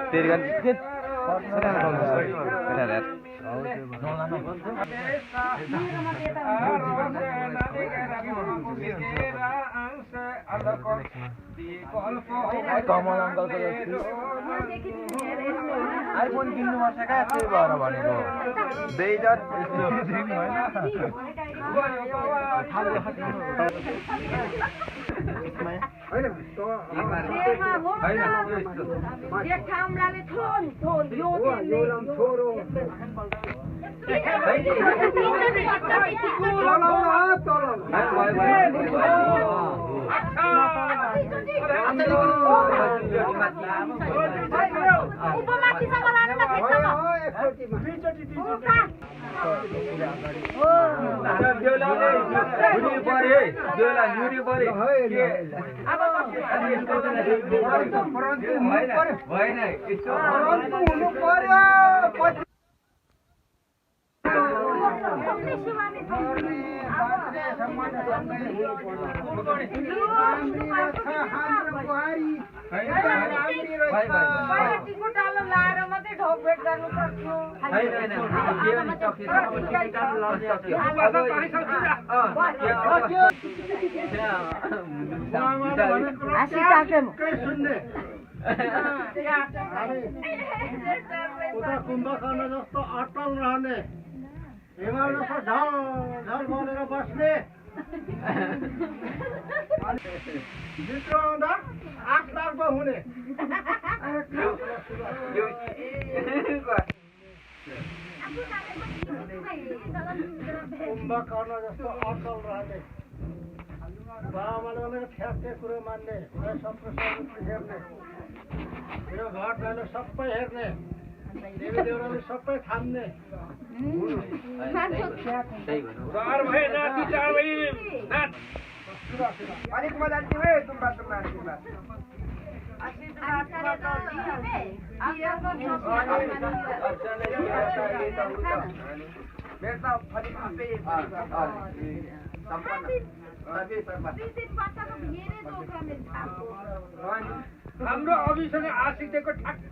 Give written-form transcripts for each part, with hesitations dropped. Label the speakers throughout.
Speaker 1: तेरे का कित कमल अङ्कलको आइफोन किन्नु पर्छ क्या त्यही भएर भनेको बेइज्जत
Speaker 2: कुम्भकर्ण जस्तो अटल रहने हिमाल जस्तो ढल ढल बनेर बस्ने भित्र आउँदा आठ लाखको हुने कुम्भकर्ण जस्तो अटल रहने बाबाले भनेको ठ्याक्कै कुरो मान्ने सत्र हेर्ने यो घर दैलो सबै हेर्ने देवी देउराले सबै थाम्ने चार भाइ नाति चार भाइ नात अलिक मजा दिए तुम्बा हाम्रो अभिसँग आशिकको ठ्याक्कै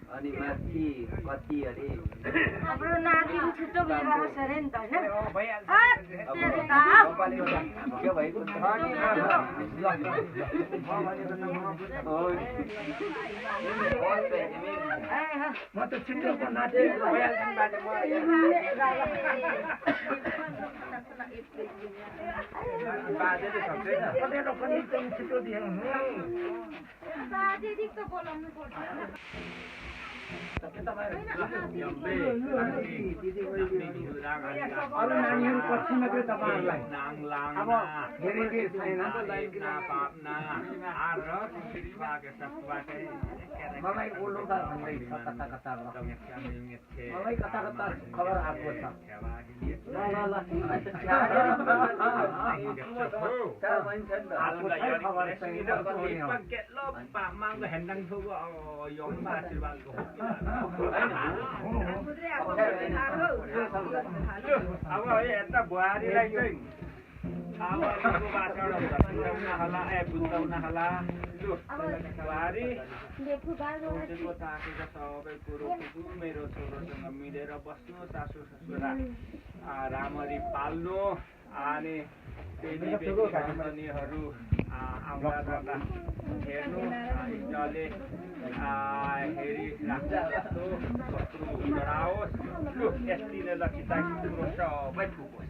Speaker 1: अनि माथि कति अरे
Speaker 3: हाम्रो नाति छिटो भएर आउँछ अरे नि त
Speaker 1: के भएको
Speaker 2: म त छिटो नाचे बाजेले सक्दैन कतिवटा पनि छिटो दिएन
Speaker 3: बाजे दिक्क बोलाउनु पर्छ
Speaker 2: अरू नानीहरू पछि मात्रै तपाईँहरूलाई अब धेरै छैन मलाई ओल्डो भन्दैछ कता कता मलाई कता कता खबर आएको छ
Speaker 4: अब यता बुहारीलाई चाहिँ बुझाउन होला लु बुहारी सोचेको ताकेको सबै कुरो मेरो छोरोसँग मिलेर बस्नु सासू ससुरा राम्ररी पाल्नु अनि नानीहरू आउँदा जाँदा हेर्नु इज्जतले हेरिराख्छ जस्तो शत्रु गराओस् लु यति नै लक्षिता कुरो सबै पुगोस्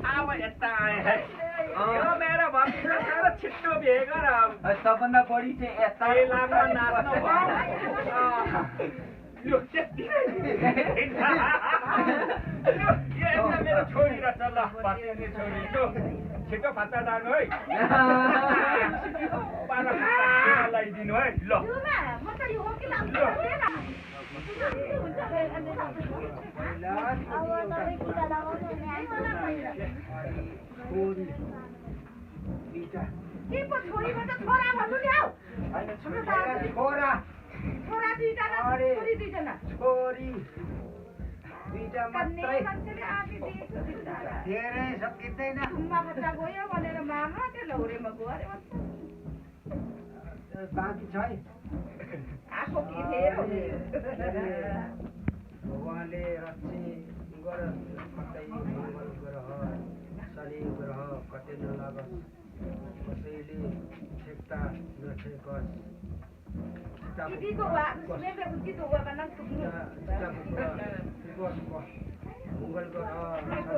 Speaker 4: अब यता आए है मेरो भक्तसँग छिट्टो बिहे गर
Speaker 1: सबभन्दा बढी चाहिँ यता
Speaker 4: लाग्न नाच्नु लु त्यति मेरो छोरी र चल्ल पत्नी छोरी लु छिटो फाटा जानु है लगाइदिनु है ल
Speaker 2: छोरा छोरी दुईटा
Speaker 3: कन्ने
Speaker 2: मात्रै
Speaker 3: मान्छेले आफै दिएको
Speaker 2: धेरै सकिँदैन
Speaker 3: घुममा बच्चा गयो भनेर मामा त्यो लौरेमा गयो अरे भन्छ
Speaker 2: बाँकी छ है
Speaker 3: आफू कि फेरो
Speaker 2: भगवानले रक्षी गरोस् कतै मङ्गल ग्रह शनि ग्रह कतै नलागोस् कसैले ठेक्ता नठेकोस्
Speaker 3: Hindi ko wa, siyempre kung dito wa ka nang
Speaker 2: मङ्गल ग्रह